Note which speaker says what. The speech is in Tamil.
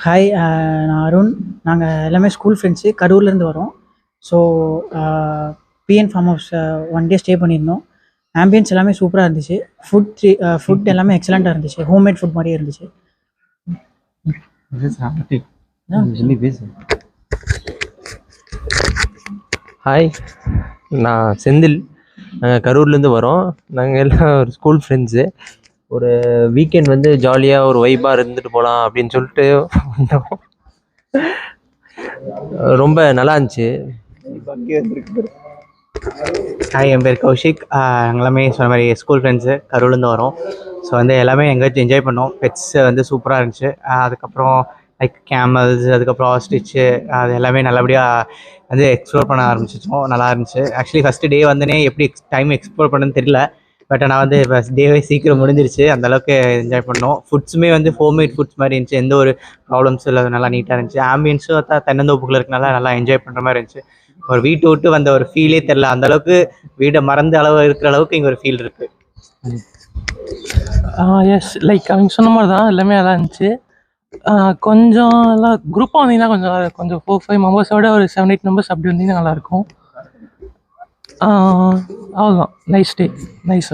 Speaker 1: ஹாய், நான் அருண். நாங்கள் எல்லாமே ஸ்கூல் ஃப்ரெண்ட்ஸு, கரூர்லேருந்து வரோம். So P N farm house 1 day stay பண்ணியிருந்தோம். ஆம்பியன்ஸ் எல்லாமே சூப்பராக இருந்துச்சு. ஃபுட் எல்லாமே எக்ஸலண்ட்டாக இருந்துச்சு. ஹோம்மேட் ஃபுட் மாதிரியே இருந்துச்சு.
Speaker 2: ஹாய், நான் செந்தில். நாங்கள் கரூர்லேருந்து வரோம். நாங்கள் எல்லாம் ஒரு ஸ்கூல் ஃப்ரெண்ட்ஸு. ஒரு வீக்கெண்ட் வந்து ஜாலியாக ஒரு வைபாக இருந்துட்டு போகலாம் அப்படின்னு சொல்லிட்டு வந்தோம். ரொம்ப நல்லா இருந்துச்சு.
Speaker 3: ஹாய், என் பேர் கௌஷிக். எல்லாமே சொன்ன மாதிரி ஸ்கூல் ஃப்ரெண்ட்ஸு, கரூர்லேருந்து வரோம். ஸோ வந்து எல்லாமே எங்கேயாச்சும் என்ஜாய் பண்ணோம். பெட்ஸு வந்து சூப்பராக இருந்துச்சு. அதுக்கப்புறம் லைக் கேமல்ஸ், அதுக்கப்புறம் ஆஸ்ட்ரிச்சு, அது எல்லாமே நல்லபடியாக வந்து எக்ஸ்ப்ளோர் பண்ண ஆரம்பிச்சிச்சோம். நல்லா இருந்துச்சு. ஆக்சுவலி ஃபஸ்ட்டு டே வந்தோடனே எப்படி டைம் எக்ஸ்ப்ளோர் பண்ணணும்னு தெரியல. பட் ஆனால் வந்து ஃபஸ்ட் டேவே சீக்கிரம் முடிஞ்சிருச்சு. அந்தளவுக்கு என்ஜாய் பண்ணோம். ஃபுட்ஸுமே வந்து ஹோம்மேட் ஃபுட்ஸ் மாதிரி இருந்துச்சு. எந்த ஒரு ப்ராப்ளம்ஸும் இல்லை. நல்லா நீட்டாக இருந்துச்சு. ஆம்பியன்ஸும் தென்னந்தோப்புக்குள்ள இருக்கனால நல்லா என்ஜாய் பண்ணுற மாதிரி இருந்துச்சு. ஒரு வீட்டை விட்டு வந்த ஒரு ஃபீலே தெரில. அந்தளவுக்கு வீடை மறந்த அளவு இருக்கிற அளவுக்கு இங்கே ஒரு ஃபீல் இருக்குது.
Speaker 4: எஸ், லைக் அவங்க சொன்ன மாதிரி தான் எல்லாமே நல்லா இருந்துச்சு. கொஞ்சம் எல்லாம் குரூப்பாக வந்தீங்கன்னா கொஞ்சம் 4-5 மெம்பர்ஸோட ஒரு 7-8 மெம்பர்ஸ் அப்படி வந்தீங்கன்னா நல்லாயிருக்கும். அவ்வளோதான். Nice day, nice.